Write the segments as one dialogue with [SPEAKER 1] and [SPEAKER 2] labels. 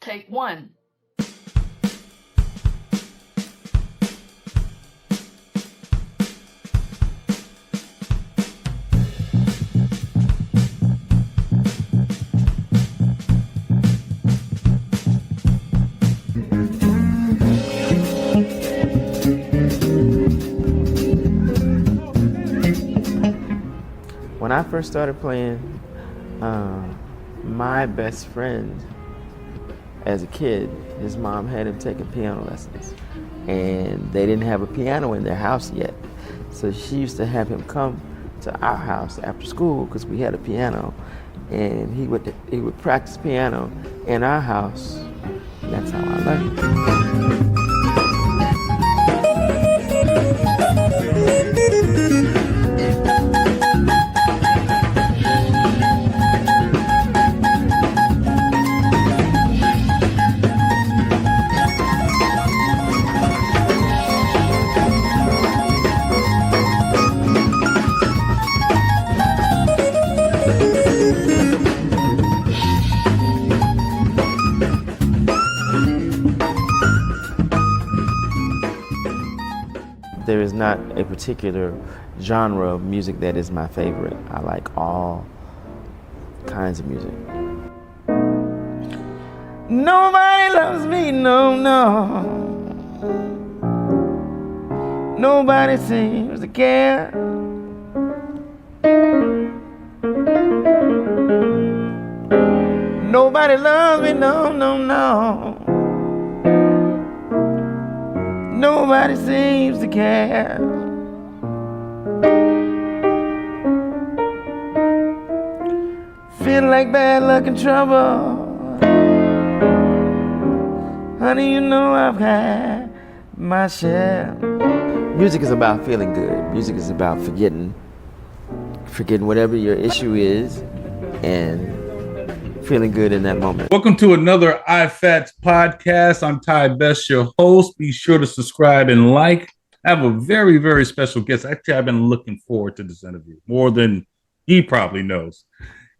[SPEAKER 1] Take one.
[SPEAKER 2] When I first started playing, my best friend as a kid, his mom had him taking piano lessons. And they didn't have a piano in their house yet. So she used to have him come to our house after school because we had a piano. And he would practice piano in our house. And that's how I learned. There is not a particular genre of music that is my favorite. I like all kinds of music. Nobody loves me, no. Nobody seems to care. Nobody loves me, no. Nobody seems to care. Feel like bad luck and trouble. Honey, you know I've had my share. Music is about feeling good. Music is about forgetting whatever your issue is and feeling good in that moment.
[SPEAKER 3] Welcome to another I.F.A.T.S podcast. I'm I.F.A.T.S, your host. Be sure to subscribe and like. I have a very, very special guest. Actually, I've been looking forward to this interview more than he probably knows.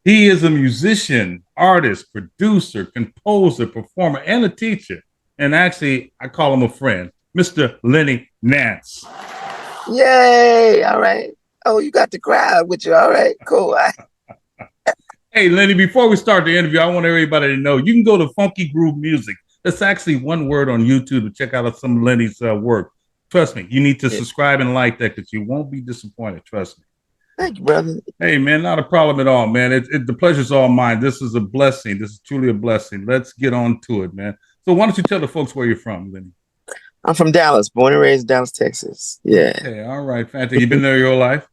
[SPEAKER 3] He is a musician, artist, producer, composer, performer, and a teacher. And actually, I call him a friend, Mr. Linny Nance.
[SPEAKER 2] Yay! All right. Oh, you got the crowd with you. All right, cool.
[SPEAKER 3] Hey, Lenny, before we start the interview, I want everybody to know you can go to Funky Groove Music. That's actually one word on YouTube to check out some of Lenny's work. Trust me, you need to subscribe and like that because you won't be disappointed. Trust me.
[SPEAKER 2] Thank you, brother.
[SPEAKER 3] Hey, man, not a problem at all, man. The pleasure's all mine. This is a blessing. This is truly a blessing. Let's get on to it, man. So why don't you tell the folks where you're from, Lenny?
[SPEAKER 2] I'm from Dallas, born and raised in Dallas, Texas. Yeah.
[SPEAKER 3] Okay, all right, fantastic. You've been there your whole life?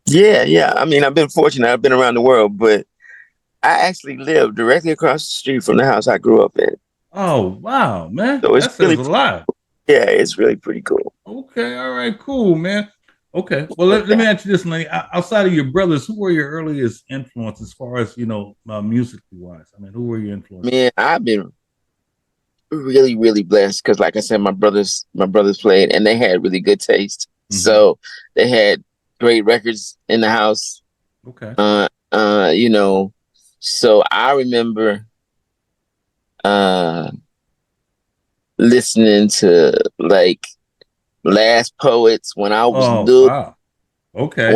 [SPEAKER 2] Yeah. I mean, I've been fortunate. I've been around the world, but I actually live directly across the street from the house I grew up in.
[SPEAKER 3] Oh, wow, man.
[SPEAKER 2] So
[SPEAKER 3] that says a lot.
[SPEAKER 2] Yeah, it's really pretty cool.
[SPEAKER 3] Okay, all right, cool, man. Okay, well, let me ask you this, Lenny. Outside of your brothers, who were your earliest influence as far as, musically wise? I mean, who were your influences?
[SPEAKER 2] Man, I've been really, really blessed because, like I said, my brothers played and they had really good taste. Mm-hmm. So they had great records in the house.
[SPEAKER 3] Okay.
[SPEAKER 2] So I remember listening to like Last Poets when I was little.
[SPEAKER 3] Wow. Okay.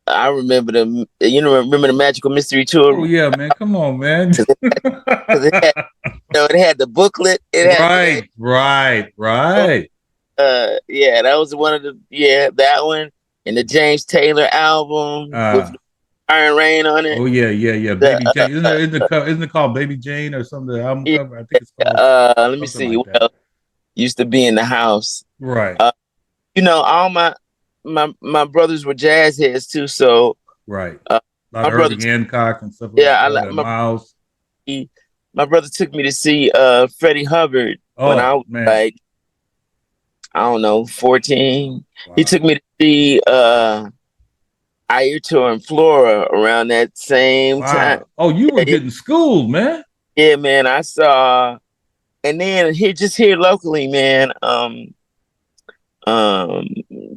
[SPEAKER 2] I remember remember the Magical Mystery Tour.
[SPEAKER 3] Oh yeah, man. Come on, man.
[SPEAKER 2] It had the booklet.
[SPEAKER 3] Right.
[SPEAKER 2] That was one of that one and the James Taylor album with Iron Rain on it.
[SPEAKER 3] Oh yeah. Baby Jane. Isn't it called Baby Jane or something? The album cover? I think it's called.
[SPEAKER 2] Let me see. Like used to be in the house.
[SPEAKER 3] Right.
[SPEAKER 2] All my brothers were jazz heads too. So
[SPEAKER 3] right.
[SPEAKER 2] My brother
[SPEAKER 3] Hancock and stuff. Like Miles.
[SPEAKER 2] My brother took me to see Freddie Hubbard when I was like, I don't know, 14. Wow. He took me to see I.F.A.T.S and Flora around that same time.
[SPEAKER 3] Oh, you were getting schooled, man.
[SPEAKER 2] Yeah, man. I saw, and then here locally, man.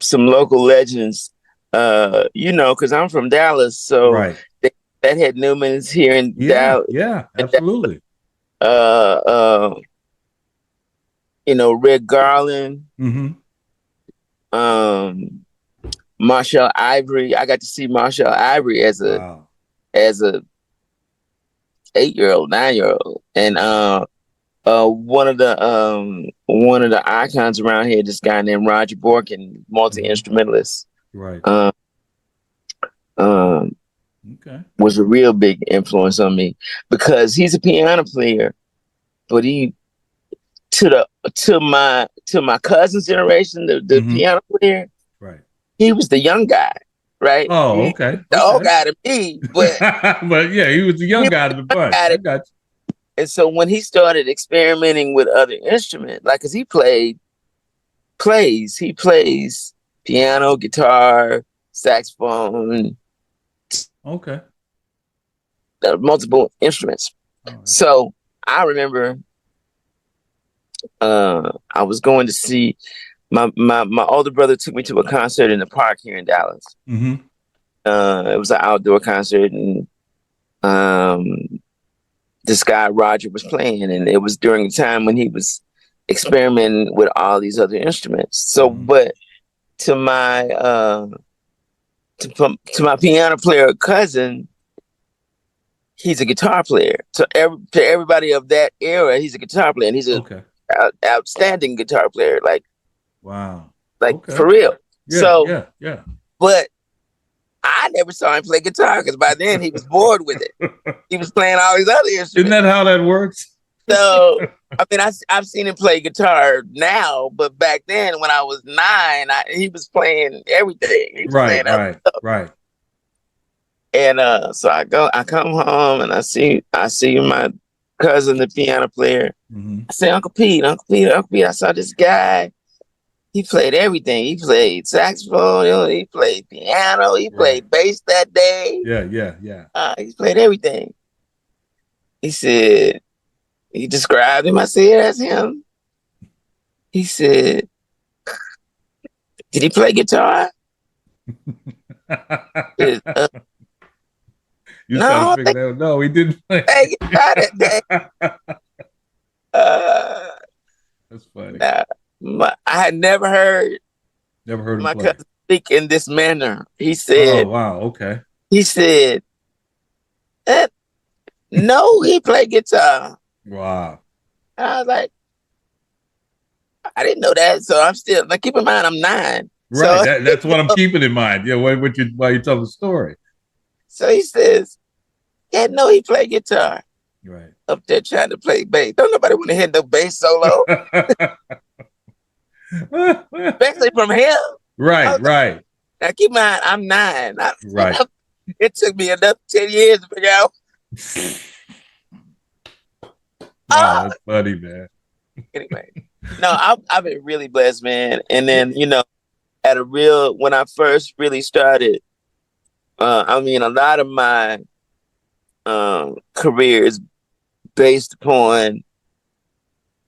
[SPEAKER 2] Some local legends. Because I'm from Dallas, so Fathead Newman's here in
[SPEAKER 3] Yeah,
[SPEAKER 2] Dallas.
[SPEAKER 3] yeah, absolutely.
[SPEAKER 2] Uh, uh, Red Garland,
[SPEAKER 3] Mm-hmm.
[SPEAKER 2] um, Marshall Ivory. I got to see Marshall Ivory
[SPEAKER 3] Wow.
[SPEAKER 2] as a 8-year-old, 9-year-old, and one of the icons around here, this guy named Roger Borkin, multi
[SPEAKER 3] Mm-hmm.
[SPEAKER 2] instrumentalist,
[SPEAKER 3] Right.
[SPEAKER 2] um, um,
[SPEAKER 3] Okay.
[SPEAKER 2] was a real big influence on me because he's a piano player, but he to my cousin's generation, the
[SPEAKER 3] Mm-hmm.
[SPEAKER 2] piano player,
[SPEAKER 3] Right.
[SPEAKER 2] he was the young guy, right?
[SPEAKER 3] Oh,
[SPEAKER 2] He
[SPEAKER 3] okay.
[SPEAKER 2] the old
[SPEAKER 3] Okay.
[SPEAKER 2] guy to me, but
[SPEAKER 3] But yeah, he was the
[SPEAKER 2] he
[SPEAKER 3] young
[SPEAKER 2] was
[SPEAKER 3] guy
[SPEAKER 2] the
[SPEAKER 3] of the
[SPEAKER 2] young
[SPEAKER 3] bunch.
[SPEAKER 2] guy
[SPEAKER 3] I
[SPEAKER 2] to,
[SPEAKER 3] got
[SPEAKER 2] and so when he started experimenting with other instruments, like, cause he plays piano, guitar, saxophone,
[SPEAKER 3] you. Okay.
[SPEAKER 2] multiple instruments.
[SPEAKER 3] All right.
[SPEAKER 2] So I remember I was going to see my older brother took me to a concert in the park here in Dallas.
[SPEAKER 3] Mm-hmm.
[SPEAKER 2] It was an outdoor concert, and um, this guy Roger was playing, and it was during the time when he was experimenting with all these other instruments. So,
[SPEAKER 3] Mm-hmm.
[SPEAKER 2] but to my to my piano player cousin, he's a guitar player. To everybody of that era, he's a guitar player, and he's a
[SPEAKER 3] Okay.
[SPEAKER 2] outstanding guitar player,
[SPEAKER 3] Wow.
[SPEAKER 2] like
[SPEAKER 3] Okay.
[SPEAKER 2] for real.
[SPEAKER 3] Yeah,
[SPEAKER 2] So,
[SPEAKER 3] yeah, yeah.
[SPEAKER 2] but I never saw him play guitar because by then he was bored with it. He was playing all these other
[SPEAKER 3] Isn't
[SPEAKER 2] instruments.
[SPEAKER 3] that how that works?
[SPEAKER 2] So, I mean, I've seen him play guitar now, but back then when I was 9, he was playing everything. He was
[SPEAKER 3] Right,
[SPEAKER 2] playing other
[SPEAKER 3] right,
[SPEAKER 2] stuff.
[SPEAKER 3] right.
[SPEAKER 2] And so I come home and I see my cousin, the piano player.
[SPEAKER 3] Mm-hmm.
[SPEAKER 2] I say, Uncle Pete, Uncle Pete, Uncle Pete. I saw this guy. He played everything. He played saxophone. He played piano. He
[SPEAKER 3] Right.
[SPEAKER 2] played bass that day.
[SPEAKER 3] Yeah, yeah, yeah.
[SPEAKER 2] He played everything. He said, he described him. I said, that's him. He said, did he play guitar? Said,
[SPEAKER 3] You trying to
[SPEAKER 2] no,
[SPEAKER 3] figure
[SPEAKER 2] they
[SPEAKER 3] that out? No, he didn't play.
[SPEAKER 2] played guitar that day. Uh,
[SPEAKER 3] That's funny.
[SPEAKER 2] nah, I had never heard
[SPEAKER 3] Never heard him
[SPEAKER 2] my
[SPEAKER 3] play.
[SPEAKER 2] cousin speak in this manner. He
[SPEAKER 3] Oh,
[SPEAKER 2] said,
[SPEAKER 3] wow. Okay.
[SPEAKER 2] he said, eh, no, he played guitar.
[SPEAKER 3] Wow.
[SPEAKER 2] I was like, I didn't know that. So I'm still, like, keep in mind, I'm 9.
[SPEAKER 3] Right.
[SPEAKER 2] So,
[SPEAKER 3] That's what I'm keeping in mind. Yeah, while you tell the story.
[SPEAKER 2] so he says, yeah, no, he played guitar
[SPEAKER 3] Right.
[SPEAKER 2] up there trying to play bass. Don't nobody want to hear no bass solo, especially from him. I
[SPEAKER 3] Right,
[SPEAKER 2] was like,
[SPEAKER 3] right,
[SPEAKER 2] now keep in mind, I'm 9.
[SPEAKER 3] right.
[SPEAKER 2] It took me another 10 years to figure out.
[SPEAKER 3] Wow,
[SPEAKER 2] Oh,
[SPEAKER 3] that's funny, man.
[SPEAKER 2] anyway. No, I've been really blessed, man. And then, when I first really started, I mean, a lot of my career is based upon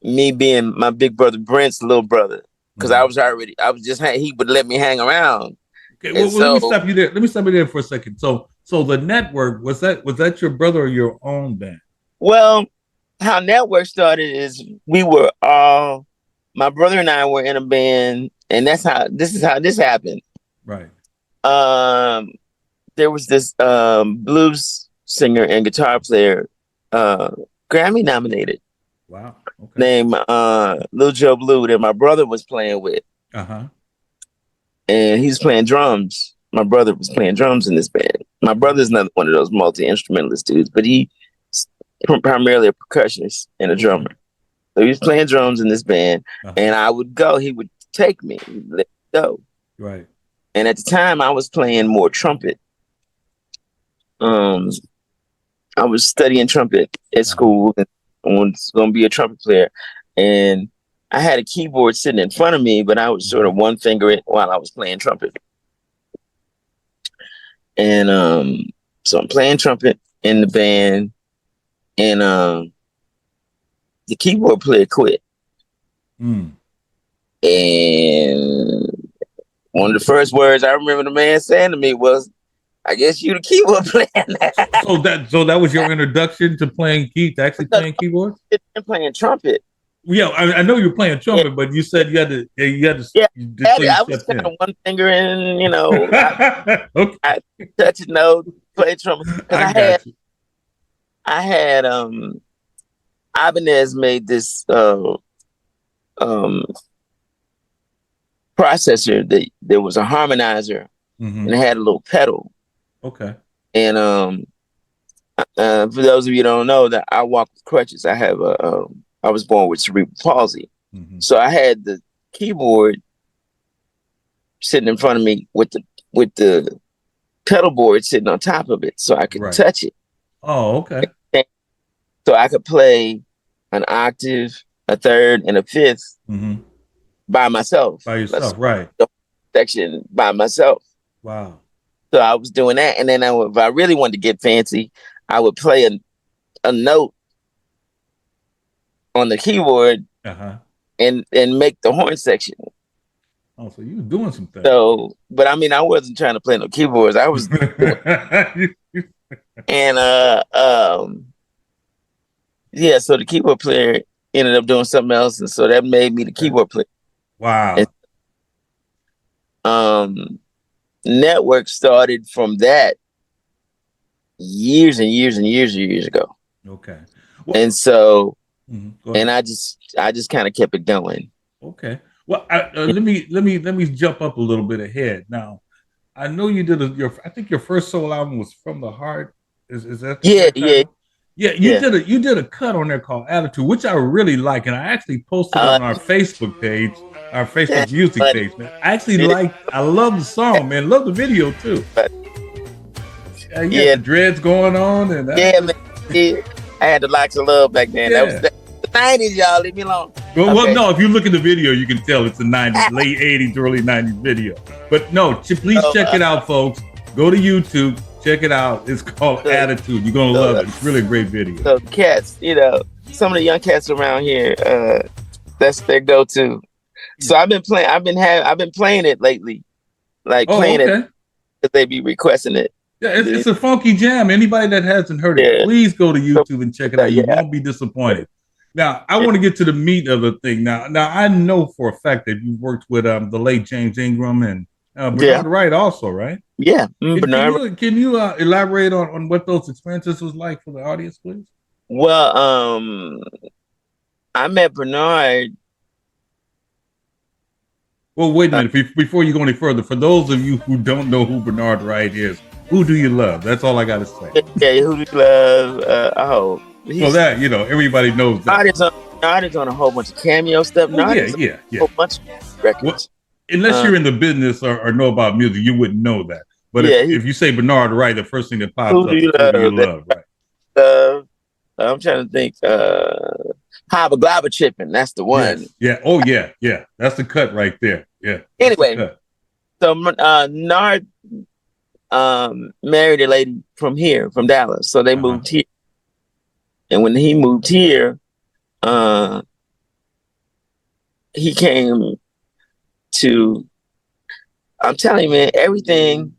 [SPEAKER 2] me being my big brother Brent's little brother. Because
[SPEAKER 3] Mhm.
[SPEAKER 2] he would let me hang around.
[SPEAKER 3] Okay,
[SPEAKER 2] And
[SPEAKER 3] well, let me
[SPEAKER 2] so,
[SPEAKER 3] stop you there. Let me stop you there for a second. So the network was that your brother or your own band?
[SPEAKER 2] well, how Network started is my brother and I were in a band, and this is how this happened.
[SPEAKER 3] Right.
[SPEAKER 2] Um, there was this blues singer and guitar player, uh, Grammy nominated,
[SPEAKER 3] Wow. Okay.
[SPEAKER 2] named Lil Joe Blue that my brother was playing with,
[SPEAKER 3] Uh huh.
[SPEAKER 2] and he was playing drums. My brother was playing drums in this band. My brother's not one of those multi instrumentalist dudes, but he's primarily a percussionist and a
[SPEAKER 3] Okay.
[SPEAKER 2] drummer. So he was playing drums in this band,
[SPEAKER 3] Uh-huh.
[SPEAKER 2] and I would go. He would take me, let me go.
[SPEAKER 3] Right.
[SPEAKER 2] And at the time, I was playing more trumpet. Um, I was studying trumpet at
[SPEAKER 3] Uh-huh.
[SPEAKER 2] school and was going to be a trumpet player. And I had a keyboard sitting in front of me, but I would sort
[SPEAKER 3] Mhm.
[SPEAKER 2] of one finger it while I was playing trumpet. And so I'm playing trumpet in the band, and the keyboard player quit.
[SPEAKER 3] Mm.
[SPEAKER 2] And one of the first words I remember the man saying to me was, I guess you the keyboard player.
[SPEAKER 3] So that was your introduction to actually playing keyboard.
[SPEAKER 2] And playing trumpet.
[SPEAKER 3] Yeah, I know you were playing
[SPEAKER 2] Yeah,
[SPEAKER 3] trumpet, but you said you had to.
[SPEAKER 2] yeah.
[SPEAKER 3] So you
[SPEAKER 2] I was
[SPEAKER 3] stepped
[SPEAKER 2] kind
[SPEAKER 3] in.
[SPEAKER 2] of one finger in,
[SPEAKER 3] Okay,
[SPEAKER 2] I touch a note, play trumpet because
[SPEAKER 3] I got you.
[SPEAKER 2] I had Ibanez made this um processor that there was a harmonizer
[SPEAKER 3] Mm-hmm.
[SPEAKER 2] and it had a little pedal.
[SPEAKER 3] Okay.
[SPEAKER 2] And for those of you who don't know, that I walk with crutches. I was born with cerebral palsy,
[SPEAKER 3] Mm-hmm.
[SPEAKER 2] so I had the keyboard sitting in front of me with the pedal board sitting on top of it, so I could
[SPEAKER 3] Right.
[SPEAKER 2] touch it.
[SPEAKER 3] Oh, okay.
[SPEAKER 2] So I could play an octave, a third, and a fifth
[SPEAKER 3] Mm-hmm.
[SPEAKER 2] by myself.
[SPEAKER 3] By
[SPEAKER 2] Let's
[SPEAKER 3] yourself, right?
[SPEAKER 2] the section by myself.
[SPEAKER 3] Wow.
[SPEAKER 2] So I was doing that, and then if I really wanted to get fancy, I would play a note on the keyboard
[SPEAKER 3] Uh-huh.
[SPEAKER 2] and make the horn section.
[SPEAKER 3] Oh, so you were doing some things.
[SPEAKER 2] So, but I mean, I wasn't trying to play no keyboards. I was doing, and yeah. So the keyboard player ended up doing something else, and so that made me the keyboard player.
[SPEAKER 3] Wow.
[SPEAKER 2] And network started from that years and years and years and years ago.
[SPEAKER 3] Okay.
[SPEAKER 2] Well, and so,
[SPEAKER 3] and
[SPEAKER 2] I just kind of kept it going.
[SPEAKER 3] Okay. Well, let me jump up a little bit ahead. Now, I know you did I think your first solo album was From the Heart. Is that the
[SPEAKER 2] yeah,
[SPEAKER 3] right title?
[SPEAKER 2] Yeah.
[SPEAKER 3] You did a cut on there called Attitude, which I really like, and I actually posted it on our Facebook page, our Facebook music page. Man, I love the song, man. Love the video too. The dreads going on, and
[SPEAKER 2] man. I had the locks of love back then. That was the 90s, y'all. Leave me alone.
[SPEAKER 3] Well, no, if you look at the video, you can tell it's a 90s, late 80s, early 90s video. But no, please check it out, folks. Go to YouTube, check it out. It's called Attitude. You're gonna love it. It's really a great video.
[SPEAKER 2] So cats, some of the young cats around here, that's their go-to. So I've been playing it lately, like playing it because they be requesting it.
[SPEAKER 3] Yeah, it's a funky jam. Anybody that hasn't heard it, please go to YouTube and check it out. You won't be disappointed. Now, I want to get to the meat of the thing. Now, I know for a fact that you worked with the late James Ingram and Bernard Wright also, right?
[SPEAKER 2] Yeah.
[SPEAKER 3] Can you elaborate on what those experiences was like for the audience, please?
[SPEAKER 2] Well, I met Bernard.
[SPEAKER 3] Well, wait a minute. Before you go any further, for those of you who don't know who Bernard Wright is, who do you love? That's all I got to say.
[SPEAKER 2] Yeah, who do you love?
[SPEAKER 3] So that, everybody knows that.
[SPEAKER 2] Nard on a whole bunch of cameo stuff.
[SPEAKER 3] Yeah.
[SPEAKER 2] A whole bunch of records.
[SPEAKER 3] Well, unless you're in the business or know about music, you wouldn't know that. But if you say Bernard Wright, the first thing that pops up is who do you love, right?
[SPEAKER 2] I'm trying to think. Hobba Globba Chippin', that's the one.
[SPEAKER 3] Yes. Yeah. Oh, yeah. That's the cut right there. Yeah.
[SPEAKER 2] Anyway, so Nard married a lady from here, from Dallas. So they moved here. And when he moved here, he came to, I'm telling you, man, everything,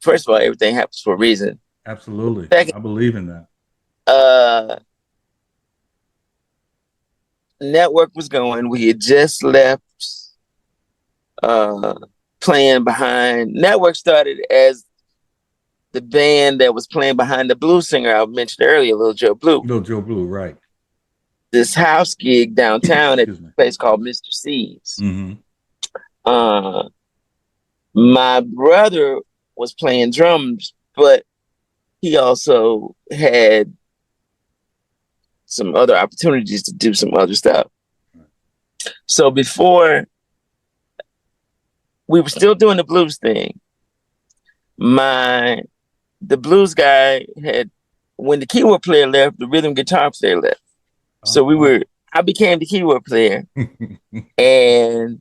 [SPEAKER 2] first of all, everything happens for a reason.
[SPEAKER 3] Absolutely. Second, I believe in that.
[SPEAKER 2] Network was going. We had just left playing behind. Network started as the band that was playing behind the blues singer I mentioned earlier, Little Joe Blue.
[SPEAKER 3] Little Joe Blue, right.
[SPEAKER 2] This house gig downtown at a place called Mr. C's.
[SPEAKER 3] Mm-hmm.
[SPEAKER 2] My brother was playing drums, but he also had some other opportunities to do some other stuff. So before, we were still doing the blues thing. The blues guy had, when the keyboard player left, the rhythm guitar player left. So I became the keyboard player and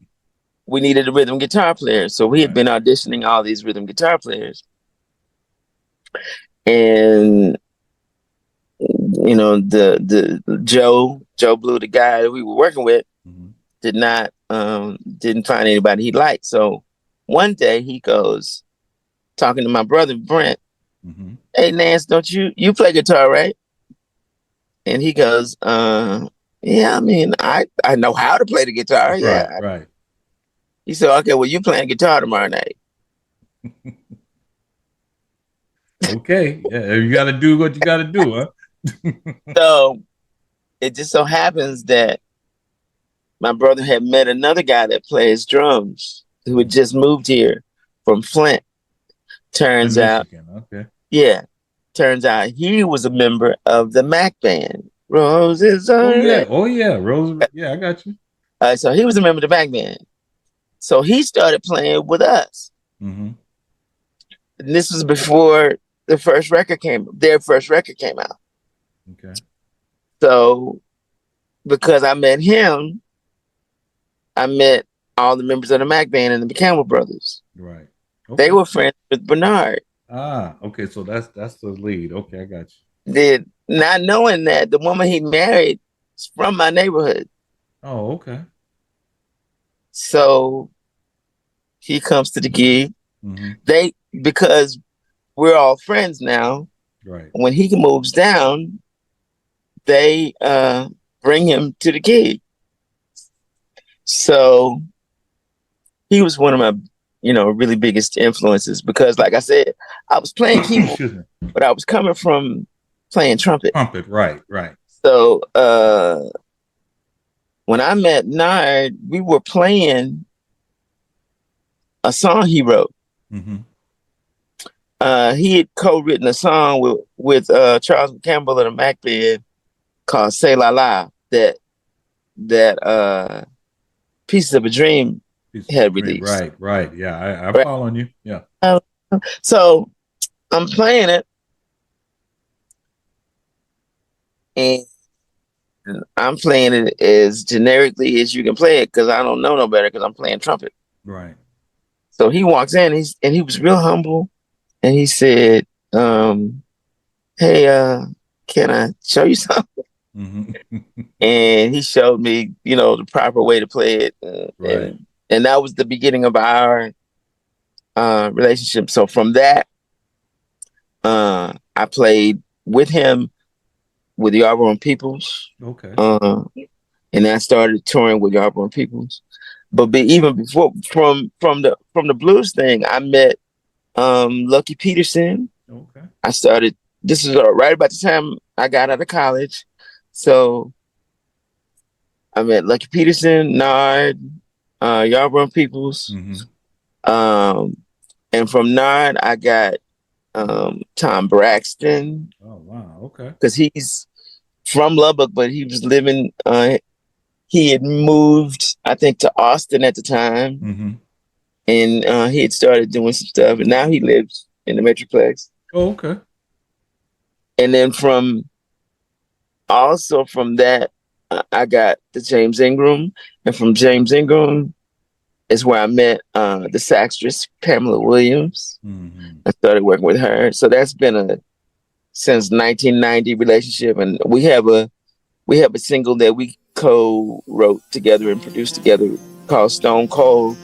[SPEAKER 2] we needed a rhythm guitar player. So we had been auditioning all these rhythm guitar players. And, the Joe Blue, the guy that we were working with, didn't find anybody he liked. So one day he goes, talking to my brother Brent.
[SPEAKER 3] Mm-hmm.
[SPEAKER 2] Hey Nance, don't you play guitar, right? And he goes, yeah, I mean, I know how to play the guitar.
[SPEAKER 3] Right,
[SPEAKER 2] Yeah.
[SPEAKER 3] right.
[SPEAKER 2] He said, okay, well, you playing guitar tomorrow night.
[SPEAKER 3] Okay. Yeah, you got to do what you got to do, huh?
[SPEAKER 2] So it just so happens that my brother had met another guy that plays drums who had just moved here from Flint.
[SPEAKER 3] In
[SPEAKER 2] Turns out,
[SPEAKER 3] Michigan. Okay.
[SPEAKER 2] yeah, turns out he was a member of the Mac band. Roses
[SPEAKER 3] Oh
[SPEAKER 2] are
[SPEAKER 3] yeah.
[SPEAKER 2] red.
[SPEAKER 3] Oh yeah. Rose. Yeah, I got you.
[SPEAKER 2] So he was a member of the Mac band. So he started playing with us.
[SPEAKER 3] Mm-hmm.
[SPEAKER 2] And this was before their first record came out.
[SPEAKER 3] Okay.
[SPEAKER 2] So because I met him, I met all the members of the Mac band and the McCampbell brothers.
[SPEAKER 3] Right.
[SPEAKER 2] They
[SPEAKER 3] Okay.
[SPEAKER 2] were friends with Bernard.
[SPEAKER 3] Ah. Okay. So that's the lead. Okay, I got
[SPEAKER 2] Did not knowing that the woman he married is from my neighborhood.
[SPEAKER 3] you. Oh, okay.
[SPEAKER 2] So he comes to the gig.
[SPEAKER 3] Mm-hmm.
[SPEAKER 2] They because we're all friends now.
[SPEAKER 3] Right.
[SPEAKER 2] When he moves down, they bring him to the gig. So he was one of my, really biggest influences because, like I said, I was playing keyboard,
[SPEAKER 3] Excuse me.
[SPEAKER 2] but I was coming from playing trumpet.
[SPEAKER 3] Trumpet. Right. Right.
[SPEAKER 2] So when I met Nard, we were playing a song he wrote.
[SPEAKER 3] Mm-hmm.
[SPEAKER 2] He had co-written a song with Charles Campbell of the Mac Band called "Say La La" that Pieces of a Dream
[SPEAKER 3] Piece of a
[SPEAKER 2] had
[SPEAKER 3] dream.
[SPEAKER 2] released.
[SPEAKER 3] Right. Right. Yeah. I'm
[SPEAKER 2] Right.
[SPEAKER 3] following you. Yeah.
[SPEAKER 2] So I'm playing it, and I'm playing it as generically as you can play it because I don't know no better because I'm playing trumpet.
[SPEAKER 3] Right.
[SPEAKER 2] So he walks in, he was real humble, and he said, "Hey, can I show you something?"
[SPEAKER 3] Mm-hmm.
[SPEAKER 2] And he showed me, the proper way to play it,
[SPEAKER 3] Right.
[SPEAKER 2] and that was the beginning of our relationship. So from that, I played with him with Yarborough Peoples,
[SPEAKER 3] Okay.
[SPEAKER 2] and I started touring with Yarborough Peoples. But even before, from the blues thing, I met Lucky Peterson.
[SPEAKER 3] Okay.
[SPEAKER 2] I started. This is right about the time I got out of college, so I met Lucky Peterson, Nard, Yarborough Peoples,
[SPEAKER 3] Mm-hmm.
[SPEAKER 2] um, and from Nard I got Tom Braxton
[SPEAKER 3] Oh wow. Okay.
[SPEAKER 2] because he's from Lubbock, but he was living. He had moved, I think, to Austin at the time,
[SPEAKER 3] Mm-hmm.
[SPEAKER 2] and he had started doing some stuff, and now he lives in the Metroplex.
[SPEAKER 3] Oh, okay.
[SPEAKER 2] And then from that, I got the James Ingram, and from James Ingram is where I met the saxophonist Pamela Williams.
[SPEAKER 3] Mm-hmm.
[SPEAKER 2] I started working with her, so that's been a since 1990 relationship, and we have a single that we co-wrote together and produced together called Stone Cold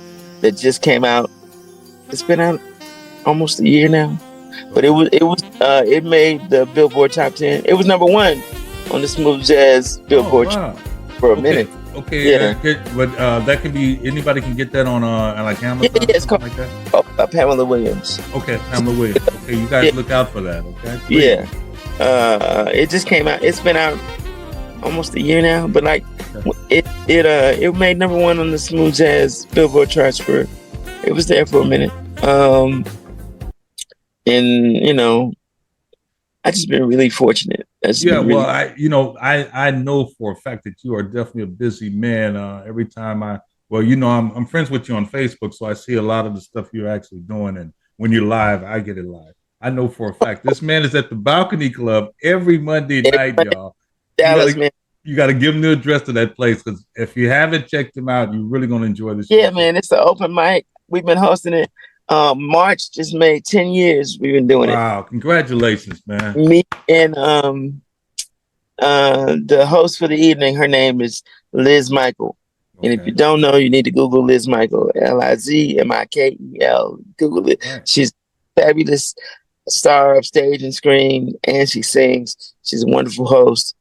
[SPEAKER 2] that just came out. It's been out almost a year now, but
[SPEAKER 3] Okay.
[SPEAKER 2] it made the Billboard Top 10. It was number one on the Smooth Jazz
[SPEAKER 3] Oh
[SPEAKER 2] Billboard
[SPEAKER 3] wow.
[SPEAKER 2] for a
[SPEAKER 3] Okay.
[SPEAKER 2] minute.
[SPEAKER 3] Okay.
[SPEAKER 2] Yeah,
[SPEAKER 3] But that can be anybody can get that on like
[SPEAKER 2] yeah,
[SPEAKER 3] Amazon or
[SPEAKER 2] it's
[SPEAKER 3] something
[SPEAKER 2] called
[SPEAKER 3] like that.
[SPEAKER 2] Pamela Williams.
[SPEAKER 3] Okay, Pamela Williams. Okay, you guys
[SPEAKER 2] Yeah,
[SPEAKER 3] look out for that. Okay. Please.
[SPEAKER 2] yeah. It just came out. It's been out almost a year now, but like
[SPEAKER 3] Okay.
[SPEAKER 2] it made number one on the Smooth Jazz Billboard charts for. It was there for a minute. And I just been really fortunate. That's
[SPEAKER 3] Yeah,
[SPEAKER 2] been
[SPEAKER 3] well,
[SPEAKER 2] really.
[SPEAKER 3] I know for a fact that you are definitely a busy man. Every time I'm friends with you on Facebook, so I see a lot of the stuff you're actually doing, and when you're live, I get it live. I know for a fact this man is at the Balcony Club every Monday night,
[SPEAKER 2] Everybody in
[SPEAKER 3] y'all. You
[SPEAKER 2] Dallas,
[SPEAKER 3] gotta
[SPEAKER 2] man.
[SPEAKER 3] you gotta give him the address to that place because if you haven't checked him out, you're really gonna enjoy the show.
[SPEAKER 2] Yeah, man. It's an open mic. We've been hosting it. March just made 10 years. We've been doing it.
[SPEAKER 3] Wow, congratulations, man.
[SPEAKER 2] Me and the host for the evening. Her name is Liz Michael. And if you
[SPEAKER 3] Okay,
[SPEAKER 2] don't know, you need to Google Liz Michael, Lizmichael. Google it.
[SPEAKER 3] right.
[SPEAKER 2] She's fabulous star of stage and screen, and she sings. She's a wonderful host.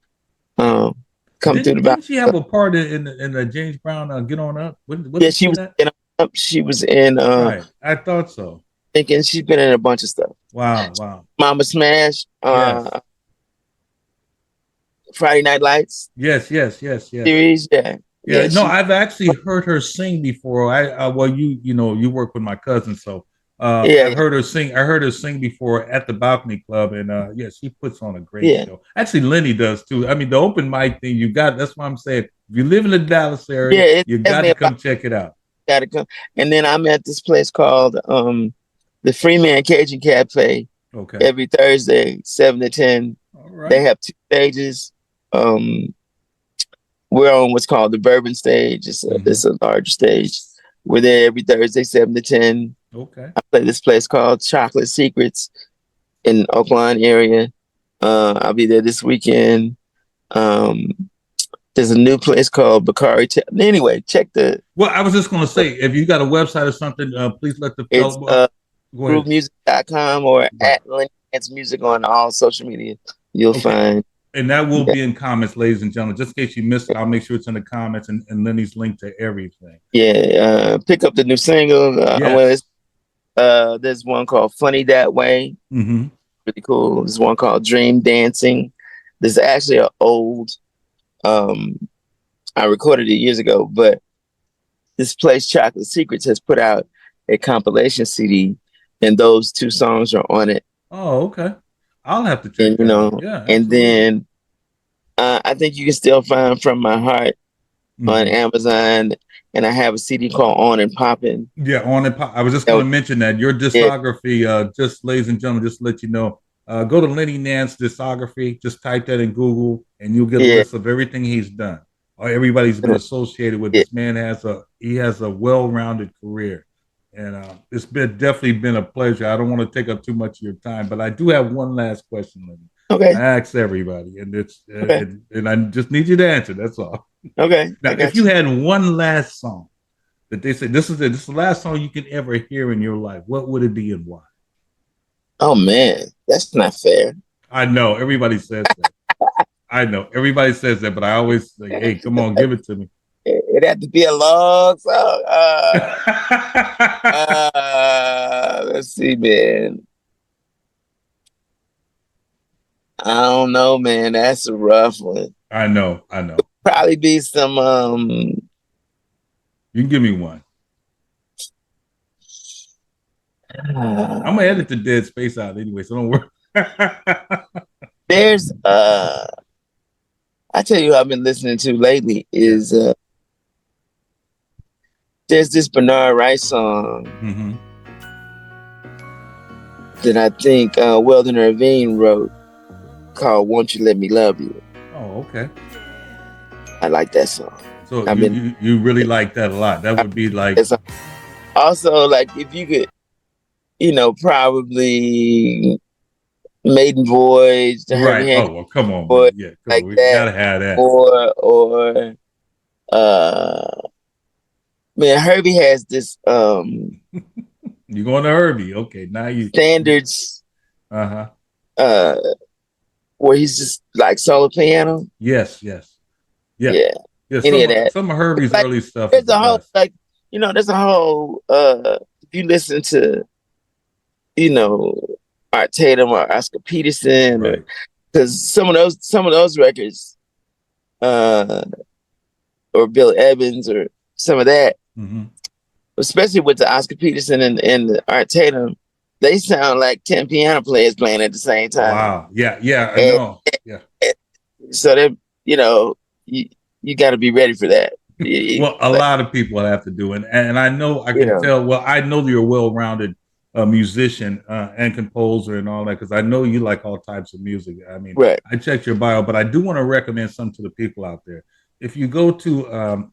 [SPEAKER 2] Um, come through the
[SPEAKER 3] Didn't she have
[SPEAKER 2] back.
[SPEAKER 3] a part in the James Brown Get On Up?
[SPEAKER 2] Yeah,
[SPEAKER 3] Wasn't
[SPEAKER 2] she
[SPEAKER 3] she in
[SPEAKER 2] was
[SPEAKER 3] that?
[SPEAKER 2] in. She was in.
[SPEAKER 3] Right. I thought so.
[SPEAKER 2] Thinking she's been in a bunch of stuff.
[SPEAKER 3] Wow. Wow.
[SPEAKER 2] Mama Smash.
[SPEAKER 3] Yes.
[SPEAKER 2] Friday Night Lights
[SPEAKER 3] Yes. Yes. Yes. Yes.
[SPEAKER 2] series. Yeah,
[SPEAKER 3] Yeah,
[SPEAKER 2] yeah.
[SPEAKER 3] no,
[SPEAKER 2] She.
[SPEAKER 3] I've actually heard her sing before. Well, you know, you work with my cousin, so
[SPEAKER 2] Yeah,
[SPEAKER 3] I've heard her sing. I heard her sing before at the Balcony Club, and yeah, she puts on a great
[SPEAKER 2] yeah,
[SPEAKER 3] show. Actually, Lenny does too. I mean, the open mic thing you got. That's why I'm saying, if you live in the Dallas
[SPEAKER 2] yeah.
[SPEAKER 3] area,
[SPEAKER 2] It's
[SPEAKER 3] you got
[SPEAKER 2] definitely
[SPEAKER 3] to
[SPEAKER 2] about
[SPEAKER 3] come check it out.
[SPEAKER 2] gotta come. And then I'm at this place called the Freeman Cajun Cafe
[SPEAKER 3] Okay,
[SPEAKER 2] every Thursday, 7 to 10.
[SPEAKER 3] all
[SPEAKER 2] They
[SPEAKER 3] right.
[SPEAKER 2] have 2 stages. Um, we're on what's called the Bourbon stage.
[SPEAKER 3] Mm-hmm.
[SPEAKER 2] It's a large stage. We're there every Thursday, 7 to 10.
[SPEAKER 3] Okay.
[SPEAKER 2] I play this place called Chocolate Secrets in Oakland area. I'll be there this weekend. Um, there's a new place called Bakari. Anyway, check the
[SPEAKER 3] Well, I was just going to say, if you got a website or something, please let the
[SPEAKER 2] it's
[SPEAKER 3] fellow. Go ahead.
[SPEAKER 2] groovemusic.com or
[SPEAKER 3] Right.
[SPEAKER 2] at Linny Nance Music on all social media. You'll
[SPEAKER 3] Okay.
[SPEAKER 2] find.
[SPEAKER 3] And that will
[SPEAKER 2] Yeah,
[SPEAKER 3] be in comments, ladies and gentlemen. Just in case you missed it, I'll make sure it's in the comments and Lenny's link to everything.
[SPEAKER 2] yeah. Pick up the new single.
[SPEAKER 3] Yes.
[SPEAKER 2] There's one called "Funny That Way."
[SPEAKER 3] Mm-hmm.
[SPEAKER 2] Really cool. There's one called "Dream Dancing." This is actually an old. Um, I recorded it years ago, but this place, Chocolate Secrets, has put out a compilation CD, and those 2 songs are on it.
[SPEAKER 3] Oh, okay. I'll have to
[SPEAKER 2] And
[SPEAKER 3] check that out. Yeah,
[SPEAKER 2] and
[SPEAKER 3] absolutely.
[SPEAKER 2] then I think you can still find "From My Heart" on
[SPEAKER 3] Mm-hmm.
[SPEAKER 2] Amazon, and I have a CD called "On and Poppin'."
[SPEAKER 3] Yeah, on it. I was just going
[SPEAKER 2] So,
[SPEAKER 3] to mention that your
[SPEAKER 2] yeah,
[SPEAKER 3] discography, just ladies and gentlemen, just to let you know, go to Lenny Nance discography. Just type that in Google, and you'll get a
[SPEAKER 2] yeah,
[SPEAKER 3] list of everything he's done or everybody's been associated with.
[SPEAKER 2] yeah.
[SPEAKER 3] This man has a well-rounded career, and it's been definitely been a pleasure. I don't want to take up too much of your time, but I do have one last question, Lenny. I
[SPEAKER 2] Okay,
[SPEAKER 3] ask everybody, and
[SPEAKER 2] okay,
[SPEAKER 3] and I just need you to answer. That's all.
[SPEAKER 2] okay.
[SPEAKER 3] Now,
[SPEAKER 2] I
[SPEAKER 3] if
[SPEAKER 2] got
[SPEAKER 3] you
[SPEAKER 2] you.
[SPEAKER 3] had one last song that they say this is it, this is the last song you can ever hear in your life, what would it be and why?
[SPEAKER 2] Oh man, that's not fair.
[SPEAKER 3] I know everybody says that. I know everybody says that, but I always say, "Hey, come on, give it to me."
[SPEAKER 2] It had to be a long song. Let's see, man. I don't know, man. That's a rough one.
[SPEAKER 3] I know, I know.
[SPEAKER 2] Probably be some.
[SPEAKER 3] You can give me one. I'm gonna edit the dead space out anyway, so don't worry.
[SPEAKER 2] There's I tell you, who I've been listening to lately
[SPEAKER 3] Yeah.
[SPEAKER 2] is there's this Bernard Rice song
[SPEAKER 3] Mm-hmm.
[SPEAKER 2] that I think Weldon Irvine wrote called "Won't You Let Me Love You."
[SPEAKER 3] Oh, okay.
[SPEAKER 2] I like that song.
[SPEAKER 3] So
[SPEAKER 2] I've been.
[SPEAKER 3] you really like that a lot. That would be like
[SPEAKER 2] It's also like if you could, probably Maiden Voyage, the Herbie
[SPEAKER 3] right.
[SPEAKER 2] Hancock
[SPEAKER 3] Oh well, come on, man.
[SPEAKER 2] Voyage,
[SPEAKER 3] Yeah, come on.
[SPEAKER 2] like
[SPEAKER 3] We
[SPEAKER 2] that,
[SPEAKER 3] gotta have that.
[SPEAKER 2] or uh, man, Herbie has this
[SPEAKER 3] You going to Herbie? Okay, now you
[SPEAKER 2] standards
[SPEAKER 3] uh-huh.
[SPEAKER 2] uh where he's just like solo piano.
[SPEAKER 3] Yes, yes. Yeah.
[SPEAKER 2] Yeah,
[SPEAKER 3] Yeah,
[SPEAKER 2] any of that.
[SPEAKER 3] some of Herbie's
[SPEAKER 2] Like
[SPEAKER 3] early stuff is
[SPEAKER 2] there's
[SPEAKER 3] the
[SPEAKER 2] a whole
[SPEAKER 3] best.
[SPEAKER 2] like there's a whole if you listen to you know Art Tatum or Oscar Peterson or
[SPEAKER 3] Right.
[SPEAKER 2] because some of those records uh or Bill Evans or some of that,
[SPEAKER 3] Mm-hmm.
[SPEAKER 2] especially with the Oscar Peterson and the Art Tatum, they sound like 10 piano players playing at the same time.
[SPEAKER 3] Wow. Yeah, yeah, I
[SPEAKER 2] And,
[SPEAKER 3] know. Yeah.
[SPEAKER 2] so they, you know, you, you got to be ready for that.
[SPEAKER 3] Well, a
[SPEAKER 2] But,
[SPEAKER 3] lot of people have to do it. And I know I
[SPEAKER 2] you
[SPEAKER 3] can
[SPEAKER 2] know,
[SPEAKER 3] tell, well, I know you're a well-rounded musician and composer and all that because I know you like all types of music. I mean,
[SPEAKER 2] right.
[SPEAKER 3] I checked your bio, but I do want to recommend some to the people out there. If you go to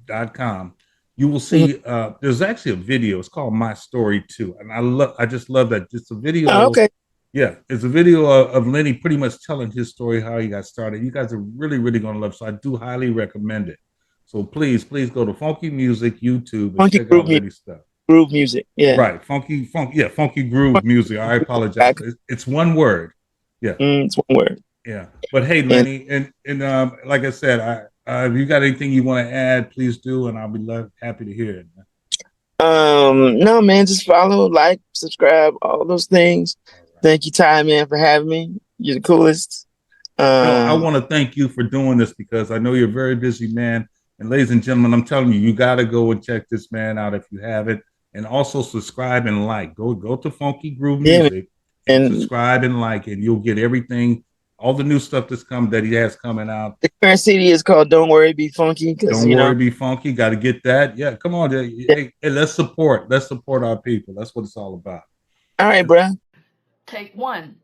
[SPEAKER 3] funkymusic.com, you will
[SPEAKER 2] Mhm.
[SPEAKER 3] see there's actually a video. It's called My Story Too, and I just love that. It's a
[SPEAKER 2] Oh,
[SPEAKER 3] video.
[SPEAKER 2] okay.
[SPEAKER 3] Yeah, it's a video of Lenny pretty much telling his story, how he got started. You guys are really, really going to love it. So I do highly recommend it. So please, please go to Funky Music YouTube and
[SPEAKER 2] Funky
[SPEAKER 3] check
[SPEAKER 2] Groove
[SPEAKER 3] out
[SPEAKER 2] Music.
[SPEAKER 3] Lenny's stuff.
[SPEAKER 2] Groove music. Yeah.
[SPEAKER 3] Right. Funky groove music. I apologize. It's one word. Yeah.
[SPEAKER 2] It's one word.
[SPEAKER 3] Yeah. But hey,
[SPEAKER 2] And
[SPEAKER 3] Lenny, and like I said, if you got anything you want to add, please do, and I'll be happy to hear it.
[SPEAKER 2] no, man, just follow, like, subscribe, all those things.
[SPEAKER 3] All right.
[SPEAKER 2] Thank you, Ty, man, for having me. You're the coolest.
[SPEAKER 3] No, I want to thank you for doing this because I know you're a very busy man. And ladies and gentlemen, I'm telling you, you got to go and check this man out if you haven't. And also subscribe and like. Go to Funky Groove
[SPEAKER 2] Yeah, man.
[SPEAKER 3] Music and
[SPEAKER 2] And
[SPEAKER 3] subscribe and like, and you'll get everything, all the new stuff that he has coming out.
[SPEAKER 2] the current CD is called "Don't Worry, Be Funky" because
[SPEAKER 3] Don't worry, be funky. Got to get that. Yeah, come on.
[SPEAKER 2] Yeah.
[SPEAKER 3] Hey, let's support. Let's support our people. That's what it's all about.
[SPEAKER 2] All right, bro.
[SPEAKER 1] Take one.